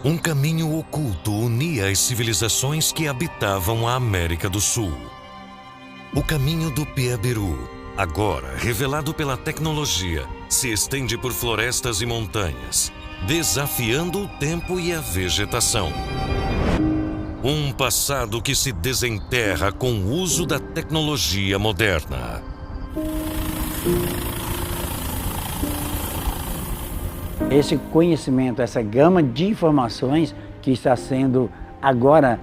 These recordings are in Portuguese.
Um caminho oculto unia as civilizações que habitavam a América do Sul. O caminho do Piabiru, agora revelado pela tecnologia, se estende por florestas e montanhas, desafiando o tempo e a vegetação. Um passado que se desenterra com o uso da tecnologia moderna. Esse conhecimento, essa gama de informações que está sendo agora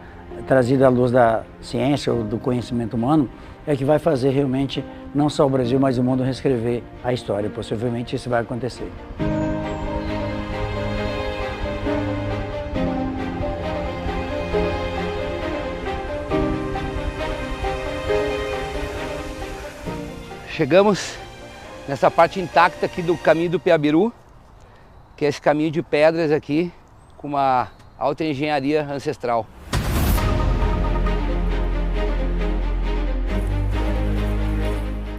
trazida à luz da ciência ou do conhecimento humano, é que vai fazer realmente não só o Brasil, mas o mundo reescrever a história. Possivelmente isso vai acontecer. Chegamos nessa parte intacta aqui do caminho do Piabiru, que é esse caminho de pedras aqui, com uma alta engenharia ancestral.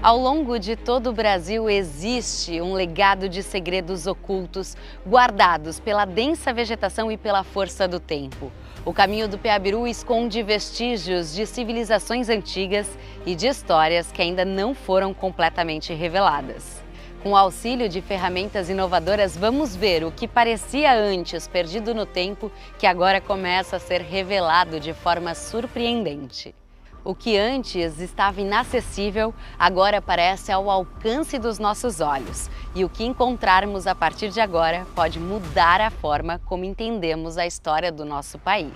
Ao longo de todo o Brasil existe um legado de segredos ocultos guardados pela densa vegetação e pela força do tempo. O caminho do Piabiru esconde vestígios de civilizações antigas e de histórias que ainda não foram completamente reveladas. Com o auxílio de ferramentas inovadoras, vamos ver o que parecia antes perdido no tempo, que agora começa a ser revelado de forma surpreendente. O que antes estava inacessível, agora aparece ao alcance dos nossos olhos. E o que encontrarmos a partir de agora pode mudar a forma como entendemos a história do nosso país.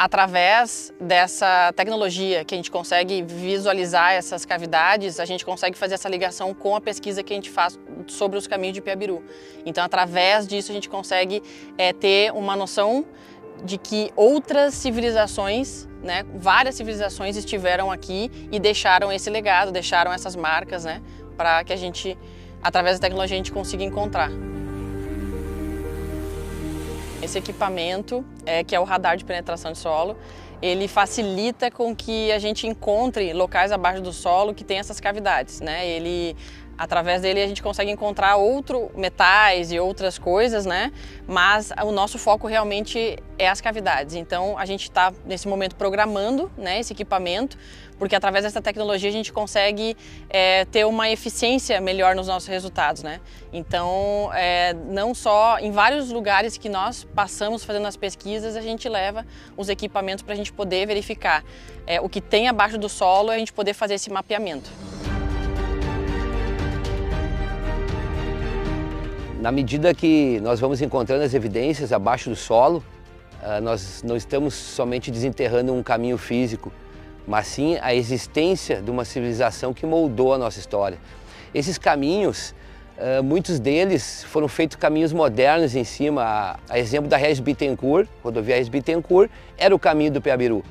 Através dessa tecnologia que a gente consegue visualizar essas cavidades, a gente consegue fazer essa ligação com a pesquisa que a gente faz sobre os caminhos de Piabiru. Então, através disso, a gente consegue ter uma noção de que outras civilizações, né, várias civilizações estiveram aqui e deixaram esse legado, deixaram essas marcas, né, para que a gente, através da tecnologia, a gente consiga encontrar. Esse equipamento, que é o radar de penetração de solo, ele facilita com que a gente encontre locais abaixo do solo que tem essas cavidades, né? Através dele a gente consegue encontrar metais e outras coisas, né? Mas o nosso foco realmente é as cavidades. Então a gente está nesse momento programando, né, esse equipamento, porque através dessa tecnologia a gente consegue ter uma eficiência melhor nos nossos resultados, né? Então não só em vários lugares que nós passamos fazendo as pesquisas, a gente leva os equipamentos para a gente poder verificar o que tem abaixo do solo e a gente poder fazer esse mapeamento. Na medida que nós vamos encontrando as evidências abaixo do solo, nós não estamos somente desenterrando um caminho físico, mas sim a existência de uma civilização que moldou a nossa história. Esses caminhos, muitos deles foram feitos caminhos modernos em cima. A exemplo da Regis Bittencourt, rodovia Regis Bittencourt, era o caminho do Piabiru.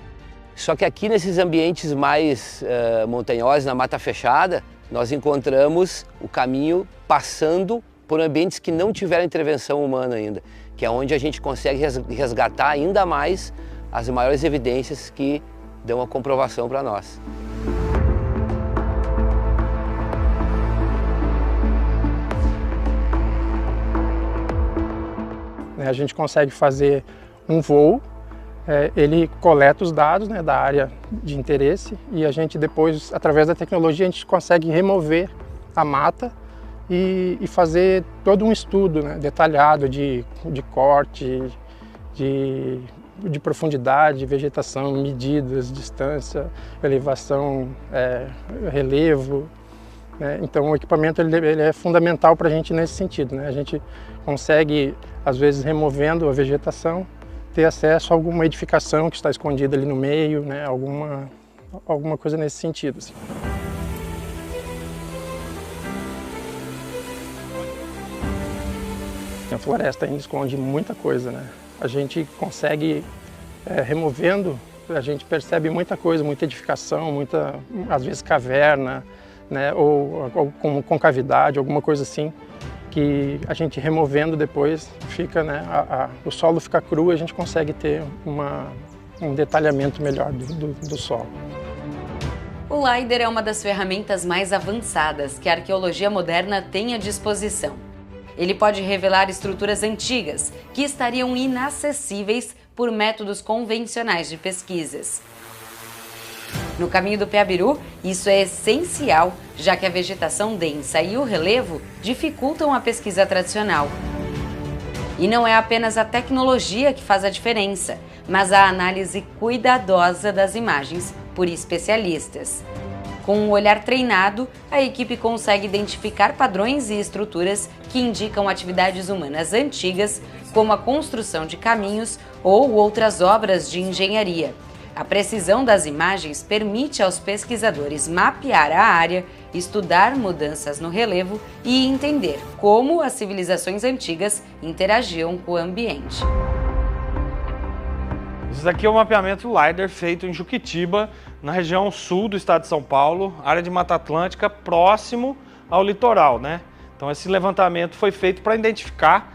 Só que aqui nesses ambientes mais montanhosos, na mata fechada, nós encontramos o caminho passando por ambientes que não tiveram intervenção humana ainda, que é onde a gente consegue resgatar ainda mais as maiores evidências que dão a comprovação para nós. A gente consegue fazer um voo, ele coleta os dados, né, da área de interesse e a gente depois, através da tecnologia, a gente consegue remover a mata e fazer todo um estudo, né, detalhado de corte, de profundidade, vegetação, medidas, distância, elevação, relevo. Né? Então o equipamento ele é fundamental para a gente nesse sentido. Né? A gente consegue, às vezes removendo a vegetação, ter acesso a alguma edificação que está escondida ali no meio, né? alguma coisa nesse sentido. Assim. A floresta ainda esconde muita coisa, né? A gente consegue, removendo, a gente percebe muita coisa, muita edificação, às vezes caverna, né? ou com concavidade, alguma coisa assim, que a gente removendo depois, fica, né, o solo fica cru e a gente consegue ter um detalhamento melhor do solo. O LiDAR é uma das ferramentas mais avançadas que a arqueologia moderna tem à disposição. Ele pode revelar estruturas antigas que estariam inacessíveis por métodos convencionais de pesquisas. No caminho do Piabiru, isso é essencial, já que a vegetação densa e o relevo dificultam a pesquisa tradicional. E não é apenas a tecnologia que faz a diferença, mas a análise cuidadosa das imagens por especialistas. Com um olhar treinado, a equipe consegue identificar padrões e estruturas que indicam atividades humanas antigas, como a construção de caminhos ou outras obras de engenharia. A precisão das imagens permite aos pesquisadores mapear a área, estudar mudanças no relevo e entender como as civilizações antigas interagiam com o ambiente. Isso aqui é um mapeamento LiDAR feito em Juquitiba, na região sul do estado de São Paulo, área de Mata Atlântica, próximo ao litoral, né? Então esse levantamento foi feito para identificar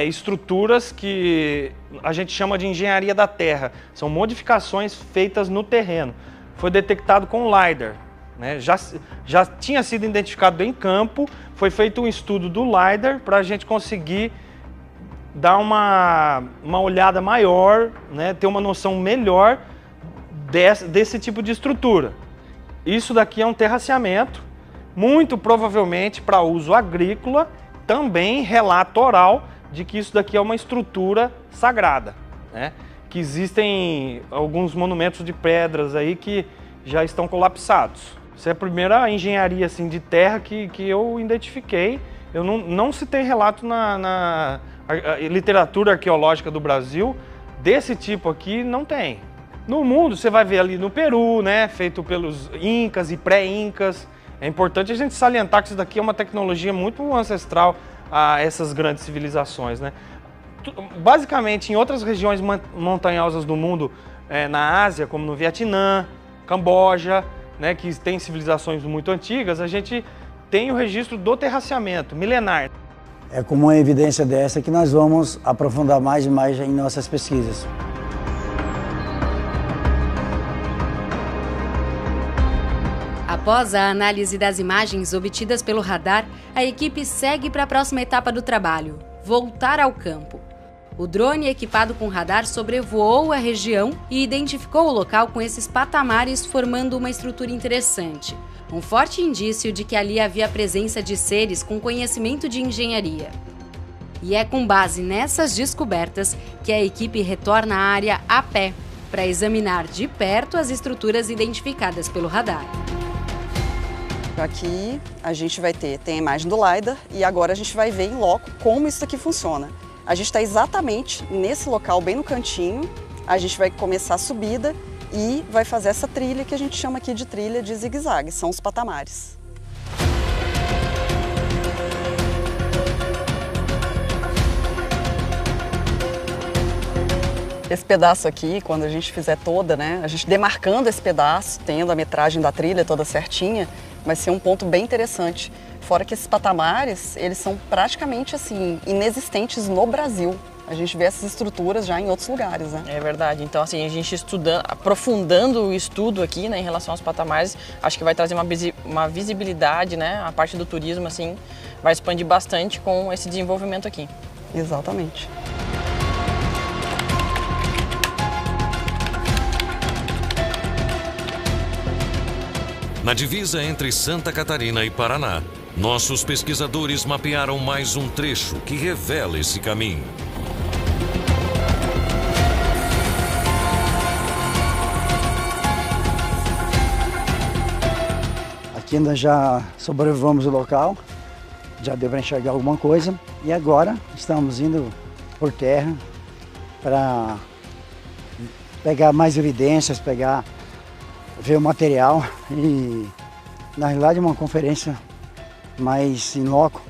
estruturas que a gente chama de engenharia da terra. São modificações feitas no terreno. Foi detectado com LiDAR, né? Já tinha sido identificado em campo, foi feito um estudo do LiDAR para a gente conseguir dar uma olhada maior, né? Ter uma noção melhor desse tipo de estrutura. Isso daqui é um terraceamento, muito provavelmente para uso agrícola, também relato oral de que isso daqui é uma estrutura sagrada, né? Que existem alguns monumentos de pedras aí que já estão colapsados. Essa é a primeira engenharia assim, de terra que eu identifiquei. Eu não citei relato na literatura arqueológica do Brasil desse tipo aqui, não tem. No mundo você vai ver ali no Peru, né, feito pelos incas e pré-incas. É importante a gente salientar que isso daqui é uma tecnologia muito ancestral a essas grandes civilizações, né? Basicamente, em outras regiões montanhosas do mundo, na Ásia, como no Vietnã, Camboja, né, que tem civilizações muito antigas, a gente tem o registro do terraceamento milenar. É como uma evidência dessa que nós vamos aprofundar mais e mais em nossas pesquisas. Após a análise das imagens obtidas pelo radar, a equipe segue para a próxima etapa do trabalho, voltar ao campo. O drone equipado com radar sobrevoou a região e identificou o local com esses patamares, formando uma estrutura interessante. Um forte indício de que ali havia a presença de seres com conhecimento de engenharia. E é com base nessas descobertas que a equipe retorna à área a pé, para examinar de perto as estruturas identificadas pelo radar. Aqui a gente tem a imagem do LiDAR e agora a gente vai ver em loco como isso aqui funciona. A gente está exatamente nesse local, bem no cantinho. A gente vai começar a subida e vai fazer essa trilha que a gente chama aqui de trilha de zigue-zague, são os patamares. Esse pedaço aqui, quando a gente fizer toda, né, a gente demarcando esse pedaço, tendo a metragem da trilha toda certinha, vai ser um ponto bem interessante. Fora que esses patamares, eles são praticamente assim, inexistentes no Brasil. A gente vê essas estruturas já em outros lugares, né? É verdade. Então, assim, a gente aprofundando o estudo aqui, né, em relação aos patamares, acho que vai trazer uma visibilidade, né? A parte do turismo, assim, vai expandir bastante com esse desenvolvimento aqui. Exatamente. Na divisa entre Santa Catarina e Paraná, nossos pesquisadores mapearam mais um trecho que revela esse caminho. Aqui nós já sobrevoamos o local, já deu para enxergar alguma coisa e agora estamos indo por terra para pegar mais evidências, ver o material e, na realidade, uma conferência mais in loco,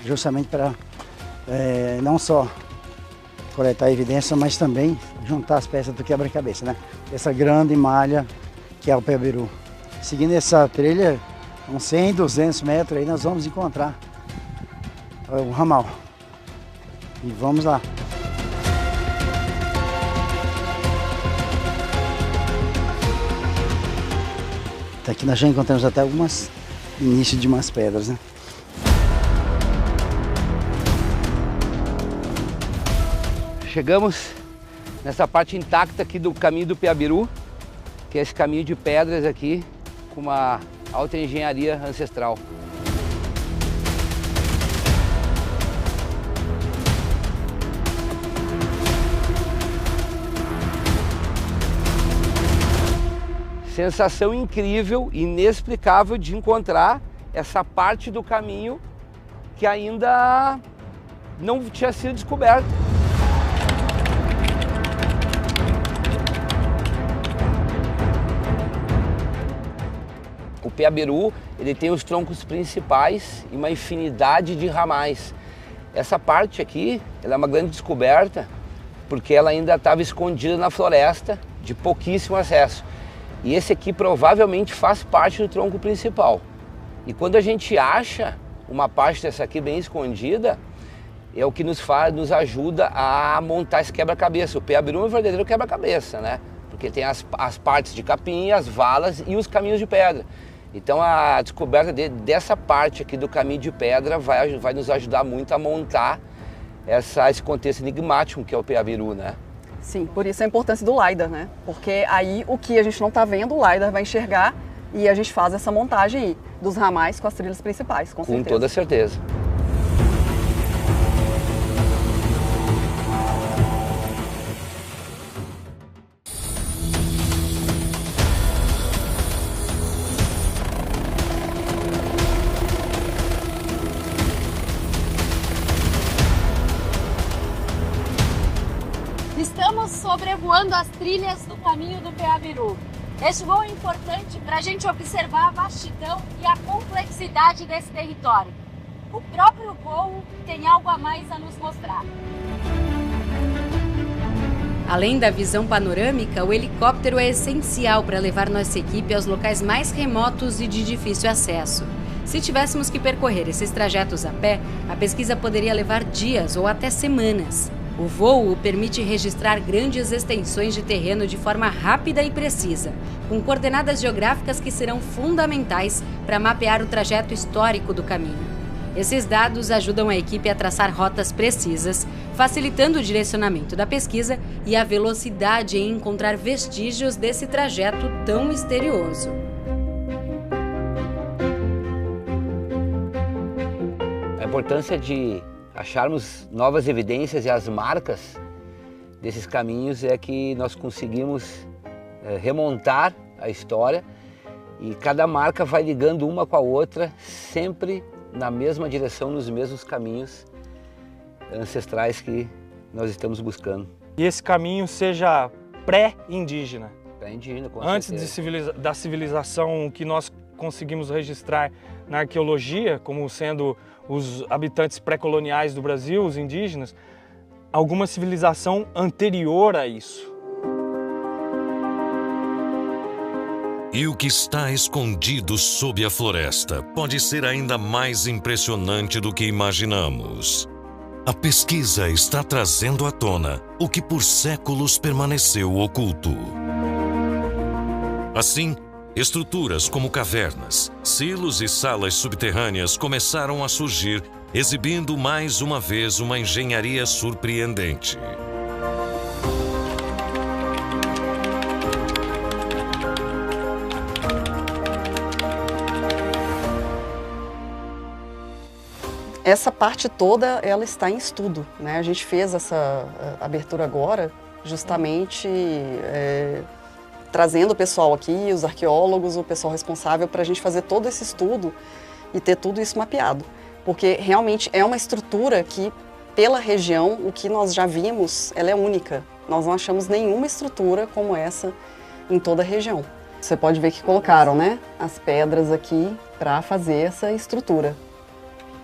justamente para não só coletar evidência, mas também juntar as peças do quebra-cabeça, né? Essa grande malha que é o Piabiru. Seguindo essa trilha, uns 100, 200 metros, aí nós vamos encontrar o ramal. E vamos lá. Até aqui nós já encontramos até algumas inícios de umas pedras, né? Chegamos nessa parte intacta aqui do caminho do Piabiru, que é esse caminho de pedras aqui, com uma alta engenharia ancestral. Sensação incrível, inexplicável de encontrar essa parte do caminho que ainda não tinha sido descoberta. O Piabiru, ele tem os troncos principais e uma infinidade de ramais. Essa parte aqui, ela é uma grande descoberta, porque ela ainda estava escondida na floresta, de pouquíssimo acesso. E esse aqui provavelmente faz parte do tronco principal. E quando a gente acha uma parte dessa aqui bem escondida, é o que nos ajuda a montar esse quebra-cabeça. O Piabiru é um verdadeiro quebra-cabeça, né? Porque tem as partes de capim, as valas e os caminhos de pedra. Então a descoberta dessa parte aqui do caminho de pedra vai nos ajudar muito a montar esse contexto enigmático que é o Piabiru, né? Sim, por isso a importância do LiDAR, né? Porque aí o que a gente não está vendo, o LiDAR vai enxergar e a gente faz essa montagem aí dos ramais com as trilhas principais, com certeza. Com toda certeza. Estamos sobrevoando as trilhas do caminho do Piabiru. Este voo é importante para a gente observar a vastidão e a complexidade desse território. O próprio voo tem algo a mais a nos mostrar. Além da visão panorâmica, o helicóptero é essencial para levar nossa equipe aos locais mais remotos e de difícil acesso. Se tivéssemos que percorrer esses trajetos a pé, a pesquisa poderia levar dias ou até semanas. O voo permite registrar grandes extensões de terreno de forma rápida e precisa, com coordenadas geográficas que serão fundamentais para mapear o trajeto histórico do caminho. Esses dados ajudam a equipe a traçar rotas precisas, facilitando o direcionamento da pesquisa e a velocidade em encontrar vestígios desse trajeto tão misterioso. A importância de acharmos novas evidências e as marcas desses caminhos é que nós conseguimos remontar a história e cada marca vai ligando uma com a outra, sempre na mesma direção, nos mesmos caminhos ancestrais que nós estamos buscando. E esse caminho seja pré-indígena. Pré-indígena, com antes certeza. da civilização que nós conseguimos registrar na arqueologia, como sendo os habitantes pré-coloniais do Brasil, os indígenas, alguma civilização anterior a isso. E o que está escondido sob a floresta pode ser ainda mais impressionante do que imaginamos. A pesquisa está trazendo à tona o que por séculos permaneceu oculto. Assim, estruturas como cavernas, silos e salas subterrâneas começaram a surgir, exibindo mais uma vez uma engenharia surpreendente. Essa parte toda, ela está em estudo, né? A gente fez essa abertura agora, justamente trazendo o pessoal aqui, os arqueólogos, o pessoal responsável para a gente fazer todo esse estudo e ter tudo isso mapeado. Porque realmente é uma estrutura que, pela região, o que nós já vimos, ela é única. Nós não achamos nenhuma estrutura como essa em toda a região. Você pode ver que colocaram, né, as pedras aqui para fazer essa estrutura.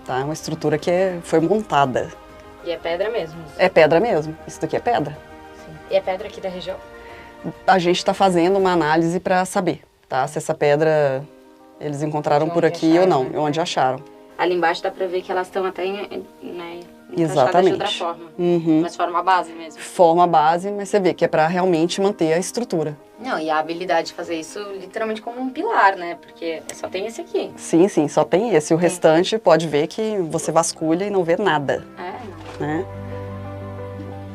Tá? É uma estrutura que foi montada. E é pedra mesmo? É pedra mesmo. Isso daqui é pedra. Sim. E é pedra aqui da região? A gente está fazendo uma análise para saber, tá? Se essa pedra eles encontraram por aqui ou não, onde acharam. Ali embaixo dá para ver que elas estão até encaixadas de outra forma. Mas forma a base mesmo. Forma a base, mas você vê que é para realmente manter a estrutura. Não, e a habilidade de fazer isso literalmente como um pilar, né? Porque só tem esse aqui. Sim, sim, só tem esse. O restante pode ver que você vasculha e não vê nada. Né?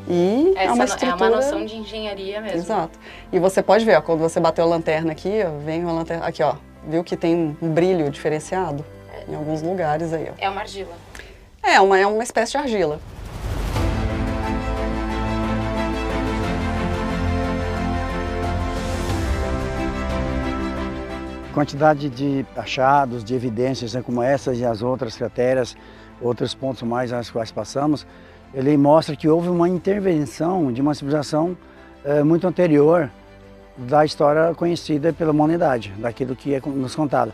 E é uma estrutura... É uma noção de engenharia mesmo. Exato. E você pode ver, ó, quando você bateu a lanterna aqui, ó, vem uma lanterna... Aqui, ó, viu que tem um brilho diferenciado? Em alguns lugares aí, ó. É uma argila. É uma espécie de argila. Quantidade de achados, de evidências, né, como essas e as outras crateras, outros pontos mais às quais passamos, ele mostra que houve uma intervenção de uma civilização muito anterior da história conhecida pela humanidade, daquilo que é nos contado.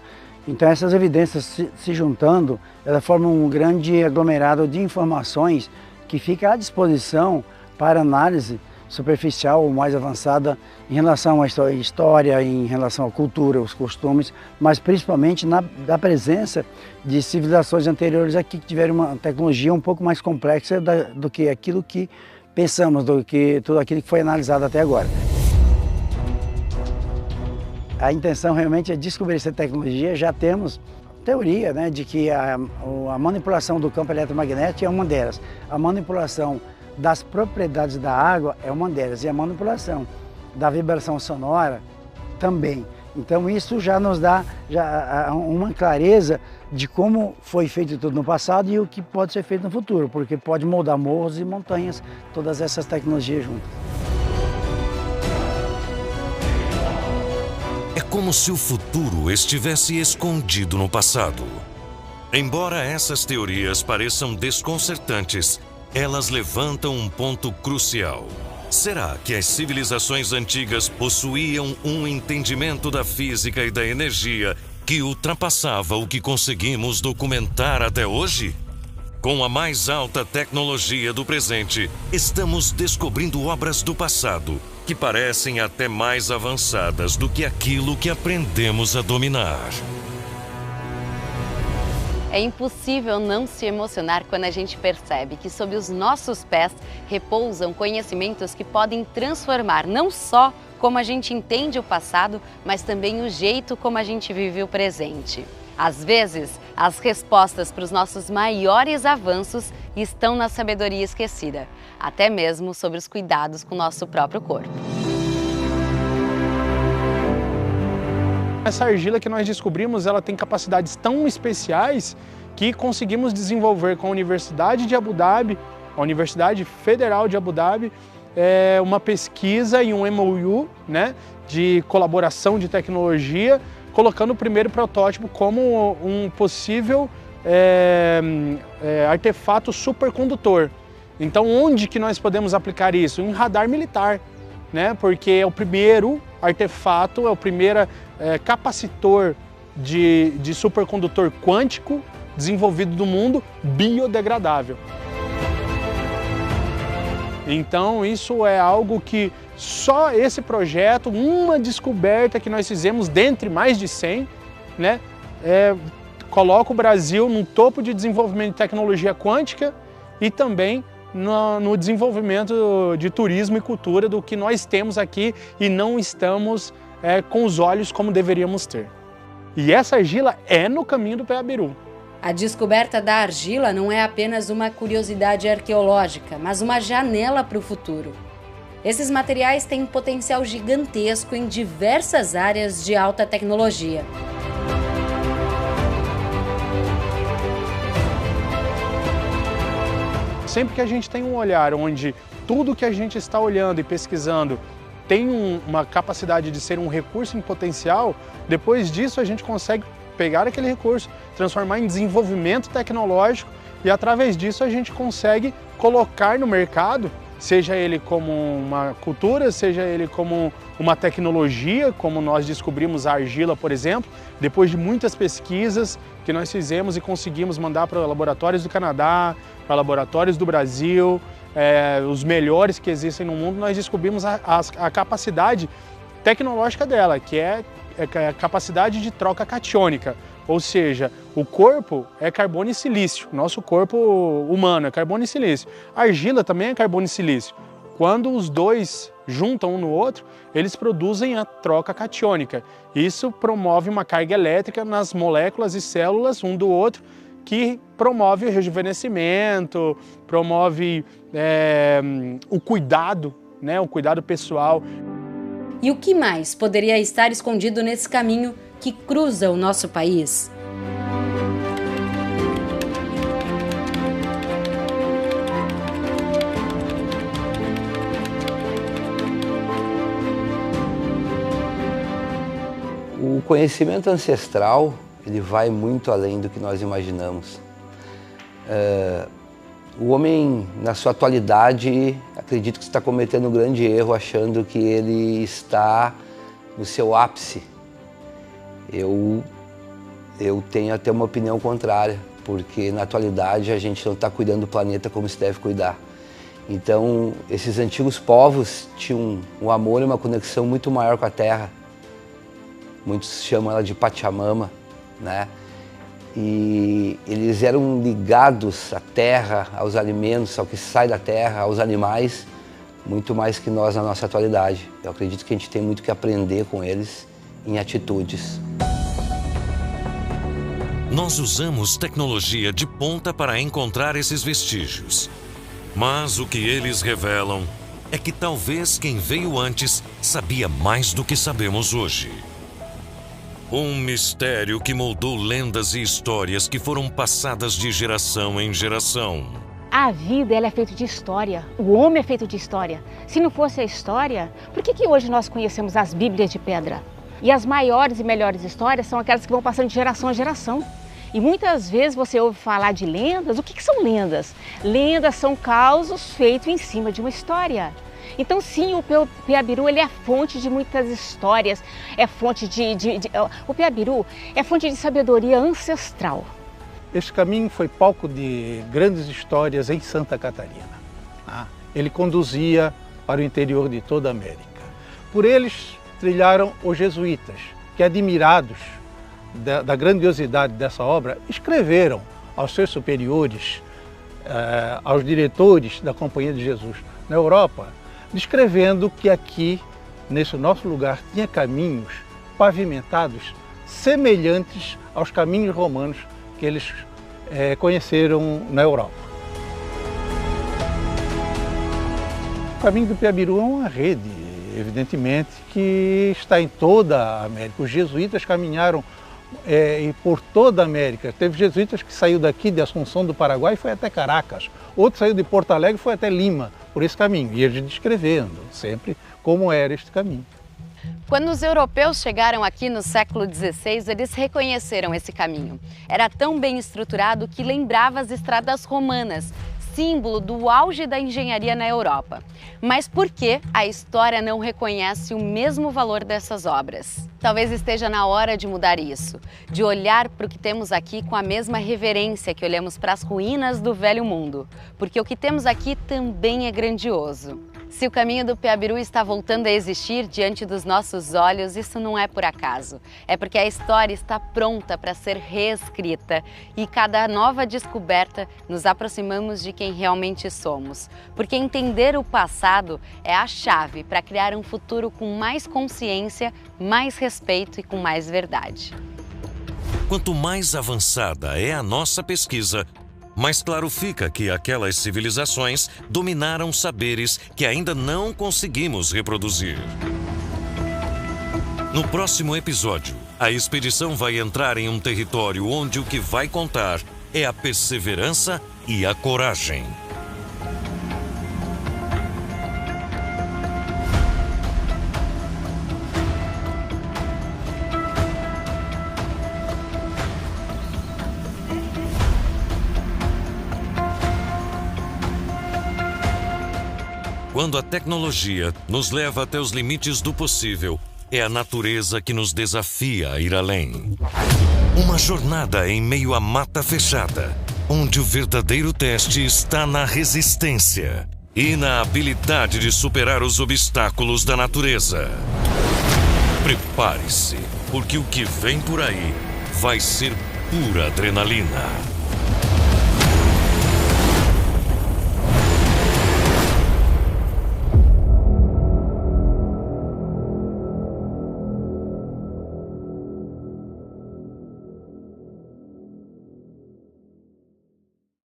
Então essas evidências se juntando, elas formam um grande aglomerado de informações que fica à disposição para análise superficial ou mais avançada em relação à história, em relação à cultura, os costumes, mas principalmente da presença de civilizações anteriores aqui que tiveram uma tecnologia um pouco mais complexa do que aquilo que pensamos, do que tudo aquilo que foi analisado até agora. A intenção realmente é descobrir essa tecnologia. Já temos teoria, né, de que a manipulação do campo eletromagnético é uma delas. A manipulação das propriedades da água é uma delas. E a manipulação da vibração sonora também. Então isso já nos dá uma clareza de como foi feito tudo no passado e o que pode ser feito no futuro, porque pode moldar morros e montanhas, todas essas tecnologias juntas. É como se o futuro estivesse escondido no passado. Embora essas teorias pareçam desconcertantes, elas levantam um ponto crucial. Será que as civilizações antigas possuíam um entendimento da física e da energia que ultrapassava o que conseguimos documentar até hoje? Com a mais alta tecnologia do presente, estamos descobrindo obras do passado que parecem até mais avançadas do que aquilo que aprendemos a dominar. É impossível não se emocionar quando a gente percebe que sob os nossos pés repousam conhecimentos que podem transformar não só como a gente entende o passado, mas também o jeito como a gente vive o presente. Às vezes, as respostas para os nossos maiores avanços estão na sabedoria esquecida, até mesmo sobre os cuidados com o nosso próprio corpo. Essa argila que nós descobrimos, ela tem capacidades tão especiais que conseguimos desenvolver com a Universidade de Abu Dhabi, a Universidade Federal de Abu Dhabi, uma pesquisa e um MOU, né, de colaboração de tecnologia, colocando o primeiro protótipo como um possível artefato supercondutor. Então, onde que nós podemos aplicar isso? Em radar militar, né? Porque é o primeiro artefato, é o primeiro capacitor de supercondutor quântico desenvolvido do mundo, biodegradável. Então, isso é algo que só esse projeto, uma descoberta que nós fizemos dentre mais de 100, né, coloca o Brasil no topo de desenvolvimento de tecnologia quântica e também no desenvolvimento de turismo e cultura do que nós temos aqui e não estamos com os olhos como deveríamos ter. E essa argila é no caminho do Peabiru. A descoberta da argila não é apenas uma curiosidade arqueológica, mas uma janela para o futuro. Esses materiais têm um potencial gigantesco em diversas áreas de alta tecnologia. Sempre que a gente tem um olhar onde tudo que a gente está olhando e pesquisando tem uma capacidade de ser um recurso em potencial, depois disso a gente consegue pegar aquele recurso, transformar em desenvolvimento tecnológico e através disso a gente consegue colocar no mercado, seja ele como uma cultura, seja ele como uma tecnologia, como nós descobrimos a argila, por exemplo, depois de muitas pesquisas que nós fizemos e conseguimos mandar para laboratórios do Canadá, para laboratórios do Brasil, os melhores que existem no mundo, nós descobrimos a capacidade tecnológica dela, que é é a capacidade de troca catiônica, ou seja, o corpo é carbono e silício, nosso corpo humano é carbono e silício. A argila também é carbono e silício. Quando os dois juntam um no outro, eles produzem a troca catiônica. Isso promove uma carga elétrica nas moléculas e células um do outro, que promove o rejuvenescimento, promove o cuidado, né, o cuidado pessoal. E o que mais poderia estar escondido nesse caminho que cruza o nosso país? O conhecimento ancestral, ele vai muito além do que nós imaginamos. O homem, na sua atualidade, acredito que está cometendo um grande erro achando que ele está no seu ápice. Eu tenho até uma opinião contrária, porque na atualidade a gente não está cuidando do planeta como se deve cuidar. Então, esses antigos povos tinham um amor e uma conexão muito maior com a terra. Muitos chamam ela de Pachamama, né? E eles eram ligados à terra, aos alimentos, ao que sai da terra, aos animais, muito mais que nós na nossa atualidade. Eu acredito que a gente tem muito que aprender com eles em atitudes. Nós usamos tecnologia de ponta para encontrar esses vestígios. Mas o que eles revelam é que talvez quem veio antes sabia mais do que sabemos hoje. Um mistério que moldou lendas e histórias que foram passadas de geração em geração. A vida ela é feita de história, o homem é feito de história. Se não fosse a história, por que hoje nós conhecemos as Bíblias de pedra? E as maiores e melhores histórias são aquelas que vão passando de geração em geração. E muitas vezes você ouve falar de lendas. O que são lendas? Lendas são causos feitos em cima de uma história. Então sim, o Piabiru ele é fonte de muitas histórias, é fonte o Piabiru é fonte de sabedoria ancestral. Esse caminho foi palco de grandes histórias em Santa Catarina. Ele conduzia para o interior de toda a América. Por eles trilharam os jesuítas, que admirados da grandiosidade dessa obra, escreveram aos seus superiores, aos diretores da Companhia de Jesus na Europa, descrevendo que aqui, nesse nosso lugar, tinha caminhos pavimentados semelhantes aos caminhos romanos que eles conheceram na Europa. O caminho do Piabiru é uma rede, evidentemente, que está em toda a América. Os jesuítas caminharam por toda a América. Teve jesuítas que saiu daqui de Assunção do Paraguai e foi até Caracas. Outro saiu de Porto Alegre e foi até Lima, por esse caminho. E eles descrevendo sempre como era este caminho. Quando os europeus chegaram aqui no século XVI, eles reconheceram esse caminho. Era tão bem estruturado que lembrava as estradas romanas, símbolo do auge da engenharia na Europa. Mas por que a história não reconhece o mesmo valor dessas obras? Talvez esteja na hora de mudar isso, de olhar para o que temos aqui com a mesma reverência que olhamos para as ruínas do velho mundo, porque o que temos aqui também é grandioso. Se o caminho do Piabiru está voltando a existir diante dos nossos olhos, isso não é por acaso. É porque a história está pronta para ser reescrita e cada nova descoberta nos aproximamos de quem realmente somos. Porque entender o passado é a chave para criar um futuro com mais consciência, mais respeito e com mais verdade. Quanto mais avançada é a nossa pesquisa, mais claro fica que aquelas civilizações dominaram saberes que ainda não conseguimos reproduzir. No próximo episódio, a expedição vai entrar em um território onde o que vai contar é a perseverança e a coragem. Quando a tecnologia nos leva até os limites do possível, é a natureza que nos desafia a ir além. Uma jornada em meio à mata fechada, onde o verdadeiro teste está na resistência e na habilidade de superar os obstáculos da natureza. Prepare-se. porque o que vem por aí vai ser pura adrenalina.